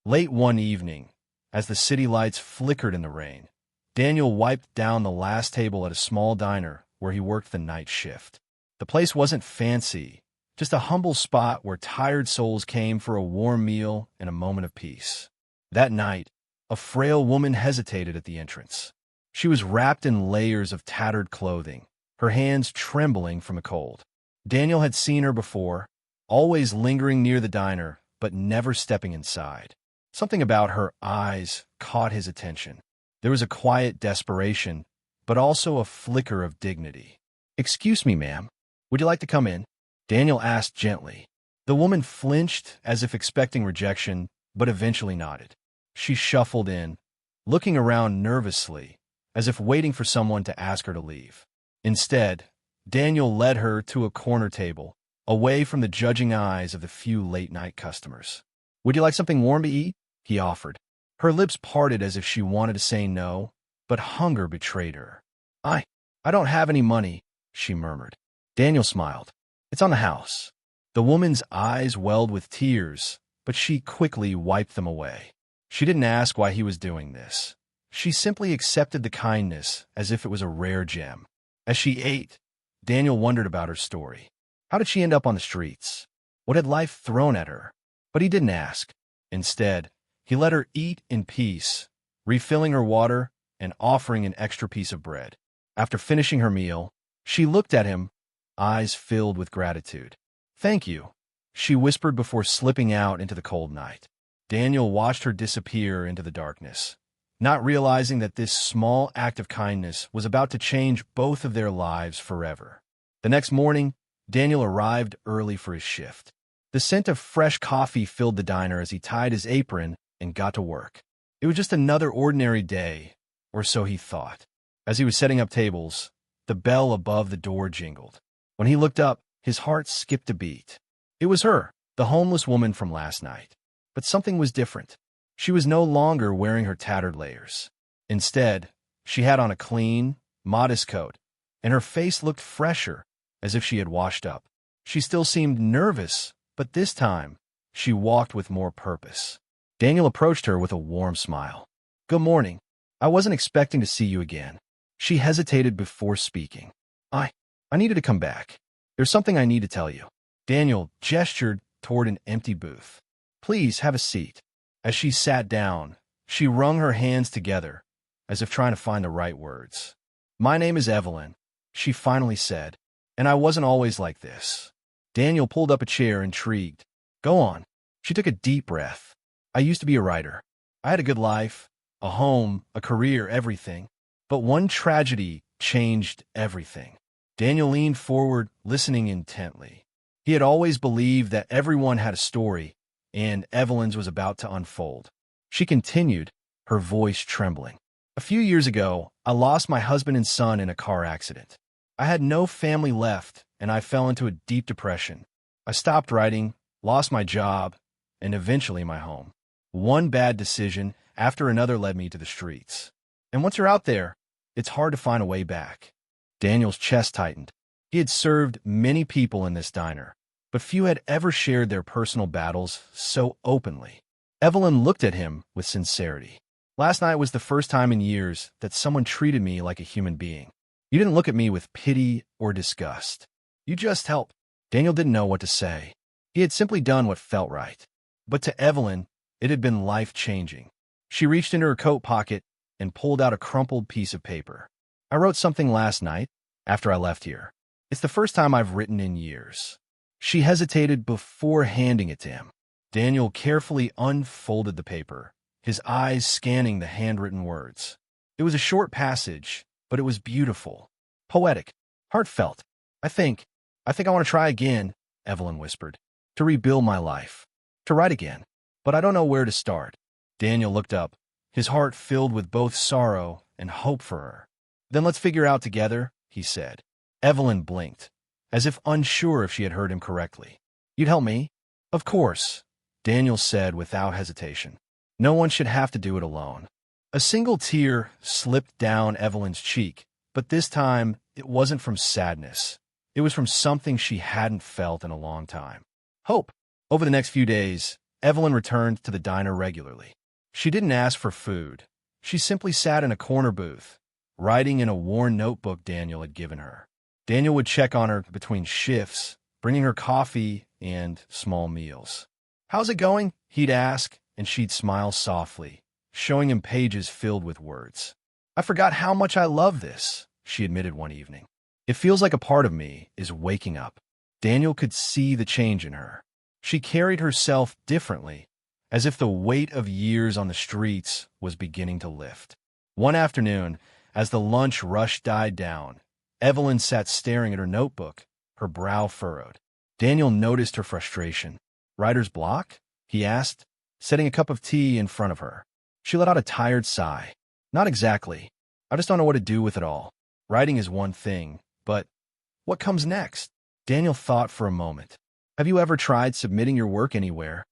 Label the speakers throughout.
Speaker 1: Late one evening, as the city lights flickered in the rain, Daniel wiped down the last table at a small diner where he worked the night shift. The place wasn't fancy, just a humble spot where tired souls came for a warm meal and a moment of peace. That night, a frail woman hesitated at the entrance. She was wrapped in layers of tattered clothing, her hands trembling from a cold. Daniel had seen her before, always lingering near the diner, but never stepping inside. Something about her eyes caught his attention. There was a quiet desperation, but also a flicker of dignity. "Excuse me, ma'am. Would you like to come in?" Daniel asked gently. The woman flinched as if expecting rejection, but eventually nodded. She shuffled in, looking around nervously, as if waiting for someone to ask her to leave. Instead, Daniel led her to a corner table, away from the judging eyes of the few late-night customers. "Would you like something warm to eat?" he offered. Her lips parted as if she wanted to say no, but hunger betrayed her. I don't have any money," she murmured. Daniel smiled. "It's on the house." The woman's eyes welled with tears, but she quickly wiped them away. She didn't ask why he was doing this. She simply accepted the kindness as if it was a rare gem. As she ate, Daniel wondered about her story. How did she end up on the streets? What had life thrown at her? But he didn't ask. Instead, he let her eat in peace, refilling her water and offering an extra piece of bread. After finishing her meal, she looked at him, eyes filled with gratitude. "Thank you," she whispered before slipping out into the cold night. Daniel watched her disappear into the darkness, not realizing that this small act of kindness was about to change both of their lives forever. The next morning, Daniel arrived early for his shift. The scent of fresh coffee filled the diner as he tied his apron and got to work. It was just another ordinary day, or so he thought. As he was setting up tables, the bell above the door jingled. When he looked up, his heart skipped a beat. It was her, the homeless woman from last night. But something was different. She was no longer wearing her tattered layers. Instead, she had on a clean, modest coat, and her face looked fresher, as if she had washed up. She still seemed nervous, but this time, she walked with more purpose. Daniel approached her with a warm smile. "Good morning. I wasn't expecting to see you again." She hesitated before speaking. I needed to come back. There's something I need to tell you." Daniel gestured toward an empty booth. "Please have a seat." As she sat down, she wrung her hands together, as if trying to find the right words. "My name is Evelyn," she finally said, "and I wasn't always like this." Daniel pulled up a chair, intrigued. "Go on." She took a deep breath. "I used to be a writer. I had a good life, a home, a career, everything. But one tragedy changed everything." Daniel leaned forward, listening intently. He had always believed that everyone had a story, and Evelyn's was about to unfold. She continued, her voice trembling. "A few years ago, I lost my husband and son in a car accident. I had no family left, and I fell into a deep depression. I stopped writing, lost my job, and eventually my home. One bad decision after another led me to the streets. And once you're out there, it's hard to find a way back." Daniel's chest tightened. He had served many people in this diner, but few had ever shared their personal battles so openly. Evelyn looked at him with sincerity. "Last night was the first time in years that someone treated me like a human being. You didn't look at me with pity or disgust. You just helped." Daniel didn't know what to say. He had simply done what felt right. But to Evelyn, it had been life-changing. She reached into her coat pocket and pulled out a crumpled piece of paper. "I wrote something last night, after I left here. It's the first time I've written in years." She hesitated before handing it to him. Daniel carefully unfolded the paper, his eyes scanning the handwritten words. It was a short passage, but it was beautiful, poetic, heartfelt. I think I want to try again," Evelyn whispered. "To rebuild my life. To write again. But I don't know where to start." Daniel looked up, his heart filled with both sorrow and hope for her. "Then let's figure out together," he said. Evelyn blinked, as if unsure if she had heard him correctly. "You'd help me?" "Of course," Daniel said without hesitation. "No one should have to do it alone." A single tear slipped down Evelyn's cheek, but this time it wasn't from sadness. It was from something she hadn't felt in a long time. Hope. Over the next few days, Evelyn returned to the diner regularly. She didn't ask for food. She simply sat in a corner booth, writing in a worn notebook Daniel had given her. Daniel would check on her between shifts, bringing her coffee and small meals. "How's it going?" he'd ask, and she'd smile softly, showing him pages filled with words. "I forgot how much I love this," she admitted one evening. "It feels like a part of me is waking up." Daniel could see the change in her. She carried herself differently, as if the weight of years on the streets was beginning to lift. One afternoon, as the lunch rush died down, Evelyn sat staring at her notebook, her brow furrowed. Daniel noticed her frustration. "Writer's block?" he asked, setting a cup of tea in front of her. She let out a tired sigh. "Not exactly. I just don't know what to do with it all. Writing is one thing, but what comes next?" Daniel thought for a moment. "Have you ever tried submitting your work anywhere?"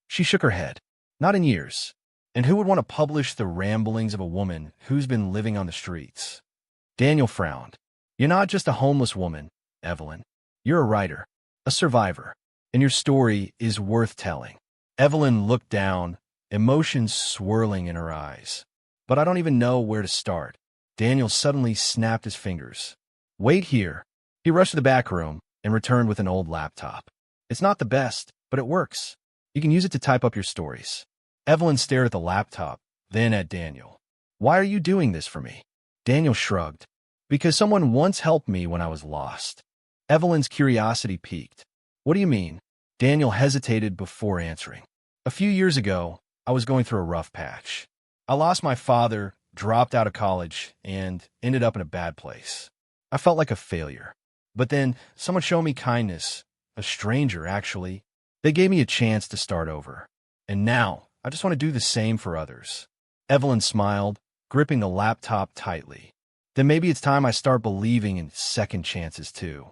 Speaker 1: She shook her head. "Not in years. And who would want to publish the ramblings of a woman who's been living on the streets?" Daniel frowned. "You're not just a homeless woman, Evelyn. You're a writer, a survivor, and your story is worth telling." Evelyn looked down, emotions swirling in her eyes. "But I don't even know where to start." Daniel suddenly snapped his fingers. "Wait here." He rushed to the back room and returned with an old laptop. "It's not the best, but it works. You can use it to type up your stories." Evelyn stared at the laptop, then at Daniel. "Why are you doing this for me?" Daniel shrugged. "Because someone once helped me when I was lost." Evelyn's curiosity piqued. "What do you mean?" Daniel hesitated before answering. "A few years ago, I was going through a rough patch. I lost my father, dropped out of college, and ended up in a bad place. I felt like a failure. But then someone showed me kindness, a stranger, actually. They gave me a chance to start over. And now, I just want to do the same for others." Evelyn smiled, gripping the laptop tightly. "Then maybe it's time I start believing in second chances, too."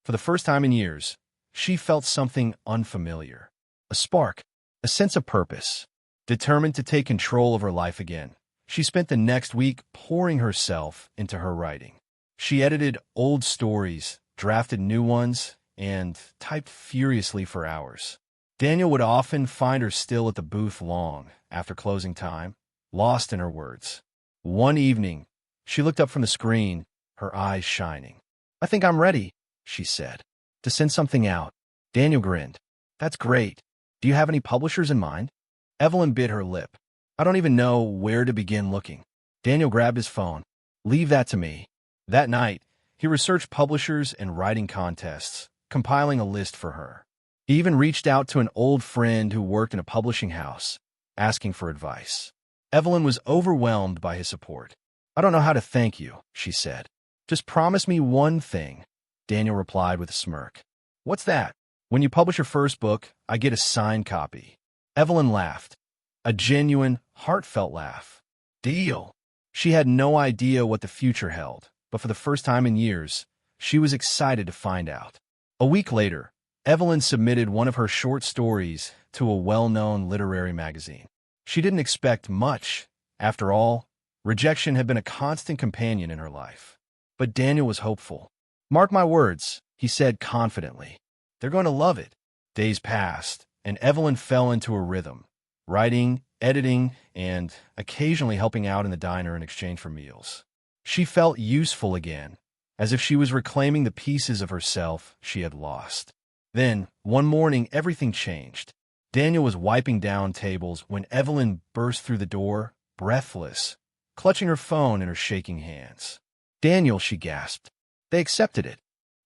Speaker 1: For the first time in years, she felt something unfamiliar. A spark, a sense of purpose. Determined to take control of her life again, she spent the next week pouring herself into her writing. She edited old stories, drafted new ones, and typed furiously for hours. Daniel would often find her still at the booth long after closing time, lost in her words. One evening, she looked up from the screen, her eyes shining. "I think I'm ready," she said, "to send something out." Daniel grinned. "That's great. Do you have any publishers in mind?" Evelyn bit her lip. "I don't even know where to begin looking." Daniel grabbed his phone. "Leave that to me." That night, he researched publishers and writing contests, compiling a list for her. He even reached out to an old friend who worked in a publishing house, asking for advice. Evelyn was overwhelmed by his support. "I don't know how to thank you," she said. "Just promise me one thing," Daniel replied with a smirk. "What's that?" "When you publish your first book, I get a signed copy." Evelyn laughed. A genuine, heartfelt laugh. "Deal." She had no idea what the future held, but for the first time in years, she was excited to find out. A week later, Evelyn submitted one of her short stories to a well-known literary magazine. She didn't expect much. After all, rejection had been a constant companion in her life. But Daniel was hopeful. "Mark my words," he said confidently. "They're going to love it." Days passed, and Evelyn fell into a rhythm, writing, editing, and occasionally helping out in the diner in exchange for meals. She felt useful again, as if she was reclaiming the pieces of herself she had lost. Then, one morning, everything changed. Daniel was wiping down tables when Evelyn burst through the door, breathless, clutching her phone in her shaking hands. "Daniel," she gasped. "They accepted it."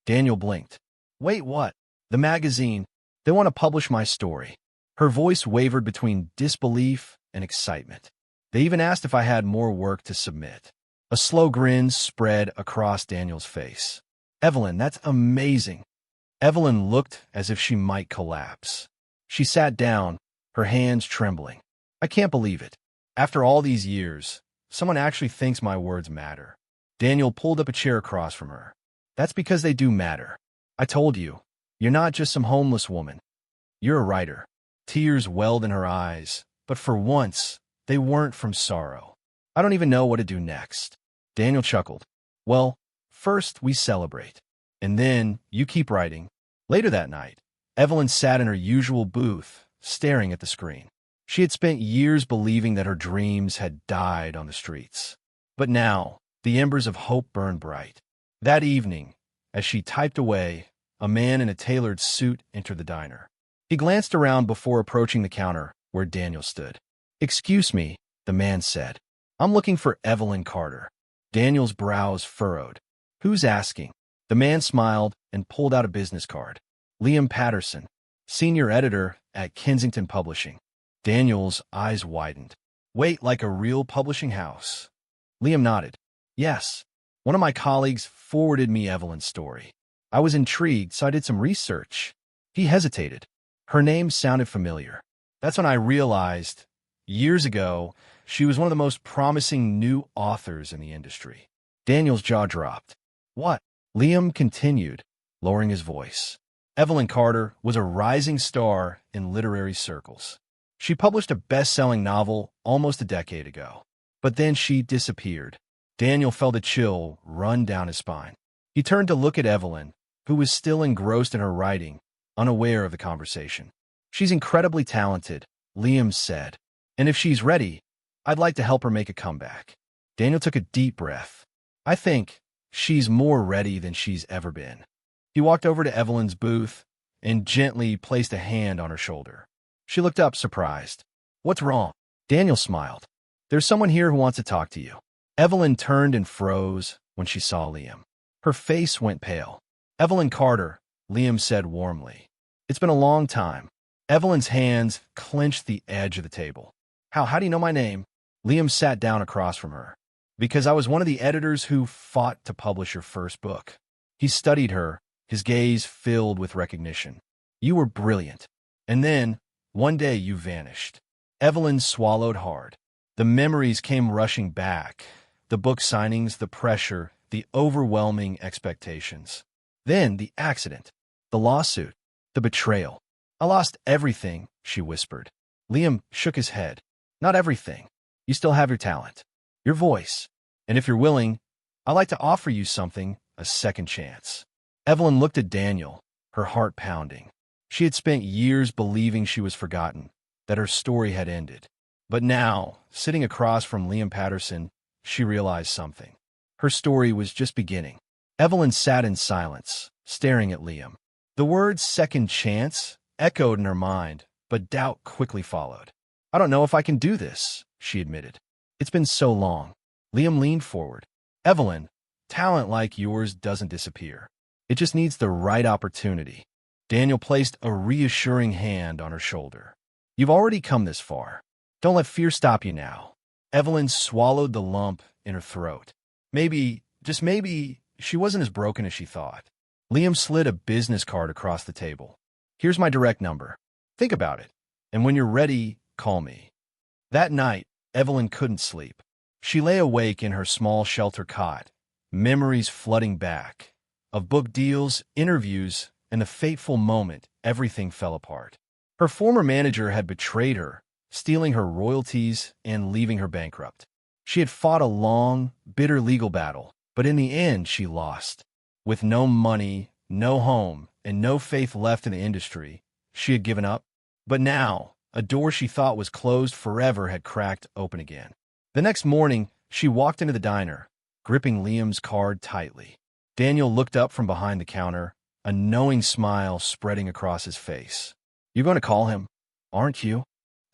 Speaker 1: Daniel blinked. "Wait, what?" "The magazine. They want to publish my story." Her voice wavered between disbelief and excitement. "They even asked if I had more work to submit." A slow grin spread across Daniel's face. "Evelyn, that's amazing." Evelyn looked as if she might collapse. She sat down, her hands trembling. "I can't believe it. After all these years, someone actually thinks my words matter." Daniel pulled up a chair across from her. "That's because they do matter. I told you, you're not just some homeless woman. You're a writer." Tears welled in her eyes, but for once, they weren't from sorrow. "I don't even know what to do next." Daniel chuckled. "Well, first we celebrate. And then you keep writing." Later that night, Evelyn sat in her usual booth, staring at the screen. She had spent years believing that her dreams had died on the streets. But now, the embers of hope burned bright. That evening, as she typed away, a man in a tailored suit entered the diner. He glanced around before approaching the counter where Daniel stood. "Excuse me," the man said. "I'm looking for Evelyn Carter." Daniel's brows furrowed. "Who's asking?" The man smiled and pulled out a business card. "Liam Patterson, senior editor at Kensington Publishing." Daniel's eyes widened. "Wait, like a real publishing house?" Liam nodded. "Yes. One of my colleagues forwarded me Evelyn's story. I was intrigued, so I did some research." He hesitated. Her name sounded familiar. That's when I realized, years ago, she was one of the most promising new authors in the industry. Daniel's jaw dropped. "What?" Liam continued, lowering his voice. "Evelyn Carter was a rising star in literary circles. She published a best-selling novel almost a decade ago. But then she disappeared." Daniel felt a chill run down his spine. He turned to look at Evelyn, who was still engrossed in her writing, unaware of the conversation. "She's incredibly talented," Liam said. "And if she's ready, I'd like to help her make a comeback." Daniel took a deep breath. "I think she's more ready than she's ever been." He walked over to Evelyn's booth and gently placed a hand on her shoulder. She looked up, surprised. "What's wrong?" Daniel smiled. "There's someone here who wants to talk to you." Evelyn turned and froze when she saw Liam. Her face went pale. "Evelyn Carter," Liam said warmly. "It's been a long time." Evelyn's hands clenched the edge of the table. How do you know my name?" Liam sat down across from her. "Because I was one of the editors who fought to publish your first book." He studied her, his gaze filled with recognition. "You were brilliant. And then, one day you vanished." Evelyn swallowed hard. The memories came rushing back. The book signings, the pressure, the overwhelming expectations. Then the accident, the lawsuit, the betrayal. "I lost everything," she whispered. Liam shook his head. "Not everything. You still have your talent, your voice. And if you're willing, I'd like to offer you something, a second chance." Evelyn looked at Daniel, her heart pounding. She had spent years believing she was forgotten, that her story had ended. But now, sitting across from Liam Patterson, she realized something. Her story was just beginning. Evelyn sat in silence, staring at Liam. The word second chance echoed in her mind, but doubt quickly followed. "I don't know if I can do this," she admitted. "It's been so long." Liam leaned forward. "Evelyn, talent like yours doesn't disappear. It just needs the right opportunity." Daniel placed a reassuring hand on her shoulder. "You've already come this far. Don't let fear stop you now." Evelyn swallowed the lump in her throat. Maybe, just maybe, she wasn't as broken as she thought. Liam slid a business card across the table. "Here's my direct number. Think about it, and when you're ready, call me." That night, Evelyn couldn't sleep. She lay awake in her small shelter cot, memories flooding back. Of book deals, interviews, and the fateful moment everything fell apart. Her former manager had betrayed her, stealing her royalties and leaving her bankrupt. She had fought a long, bitter legal battle, but in the end she lost. With no money, no home, and no faith left in the industry, she had given up. But now, a door she thought was closed forever had cracked open again. The next morning, she walked into the diner, gripping Liam's card tightly. Daniel looked up from behind the counter, a knowing smile spreading across his face. "You're going to call him, aren't you?"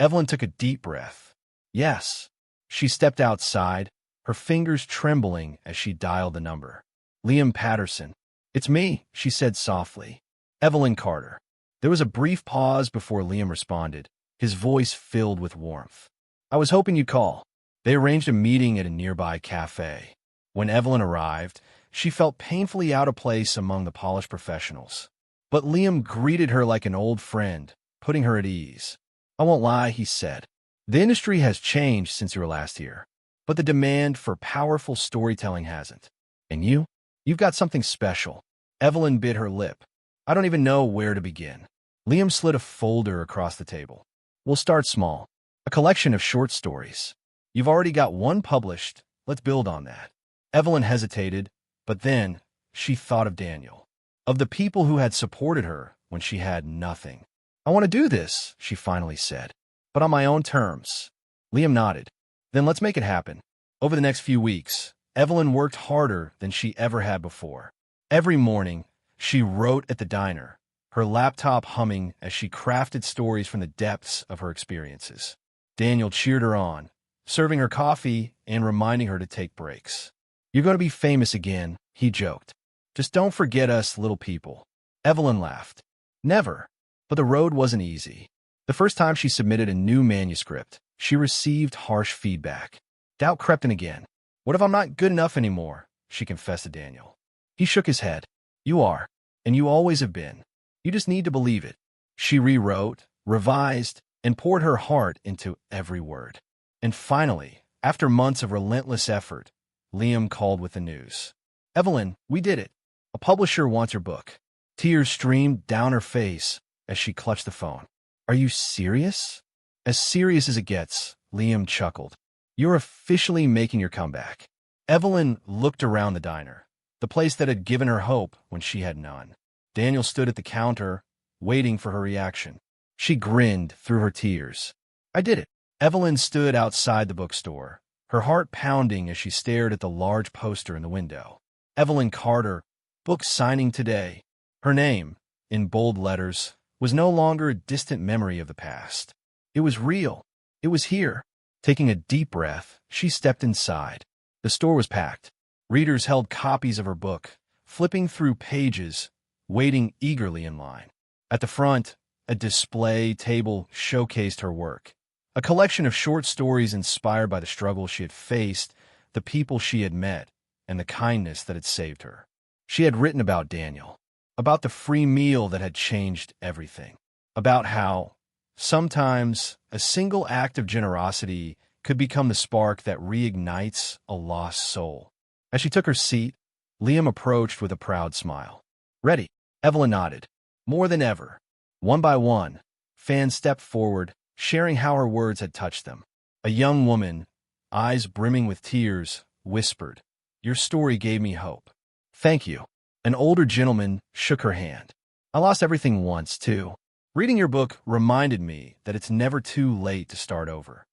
Speaker 1: Evelyn took a deep breath. "Yes." She stepped outside, her fingers trembling as she dialed the number. "Liam Patterson." "It's me," she said softly. "Evelyn Carter." There was a brief pause before Liam responded, his voice filled with warmth. "I was hoping you'd call." They arranged a meeting at a nearby cafe. When Evelyn arrived, she felt painfully out of place among the polished professionals. But Liam greeted her like an old friend, putting her at ease. "I won't lie," he said. "The industry has changed since you were last here, but the demand for powerful storytelling hasn't. And you've got something special." Evelyn bit her lip. "I don't even know where to begin." Liam slid a folder across the table. "We'll start small. A collection of short stories. You've already got one published. Let's build on that." Evelyn hesitated, but then she thought of Daniel, of the people who had supported her when she had nothing. I want to do this, she finally said, but on my own terms. Liam nodded. Then let's make it happen. Over the next few weeks, Evelyn worked harder than she ever had before. Every morning, she wrote at the diner, her laptop humming as she crafted stories from the depths of her experiences. Daniel cheered her on, serving her coffee and reminding her to take breaks. You're going to be famous again, he joked. Just don't forget us little people. Evelyn laughed. Never. But the road wasn't easy. The first time she submitted a new manuscript, she received harsh feedback. Doubt crept in again. What if I'm not good enough anymore? She confessed to Daniel. He shook his head. You are, and you always have been. You just need to believe it. She rewrote, revised, and poured her heart into every word. And finally, after months of relentless effort, Liam called with the news. Evelyn, we did it. A publisher wants your book. Tears streamed down her face as she clutched the phone. Are you serious? As serious as it gets, Liam chuckled. You're officially making your comeback. Evelyn looked around the diner, the place that had given her hope when she had none. Daniel stood at the counter, waiting for her reaction. She grinned through her tears. I did it. Evelyn stood outside the bookstore, her heart pounding as she stared at the large poster in the window. Evelyn Carter, book signing today. Her name, in bold letters, was no longer a distant memory of the past. It was real. It was here. Taking a deep breath, she stepped inside. The store was packed. Readers held copies of her book, flipping through pages, waiting eagerly in line. At the front, a display table showcased her work, a collection of short stories inspired by the struggles she had faced, the people she had met, and the kindness that had saved her. She had written about Daniel, about the free meal that had changed everything, about how, sometimes, a single act of generosity could become the spark that reignites a lost soul. As she took her seat, Liam approached with a proud smile. Ready? Evelyn nodded. More than ever. One by one, fans stepped forward, sharing how her words had touched them. A young woman, eyes brimming with tears, whispered, Your story gave me hope. Thank you. An older gentleman shook her hand. I lost everything once, too. Reading your book reminded me that it's never too late to start over.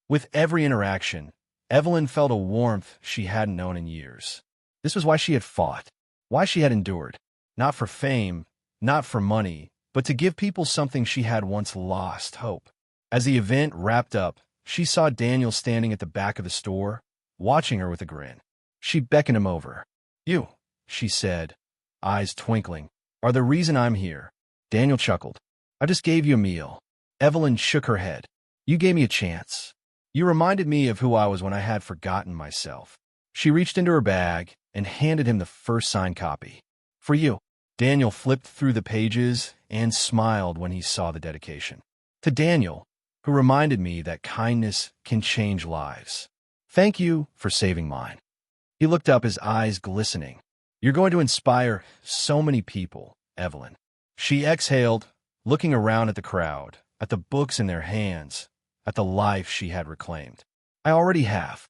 Speaker 1: With every interaction, Evelyn felt a warmth she hadn't known in years. This was why she had fought, why she had endured. Not for fame, not for money, but to give people something she had once lost, hope. As the event wrapped up, she saw Daniel standing at the back of the store, watching her with a grin. She beckoned him over. You, she said, eyes twinkling, are the reason I'm here. Daniel chuckled. I just gave you a meal. Evelyn shook her head. You gave me a chance. You reminded me of who I was when I had forgotten myself. She reached into her bag and handed him the first signed copy. For you. Daniel flipped through the pages and smiled when he saw the dedication. To Daniel, who reminded me that kindness can change lives. Thank you for saving mine. He looked up, his eyes glistening. You're going to inspire so many people, Evelyn. She exhaled, looking around at the crowd, at the books in their hands, at the life she had reclaimed. I already have.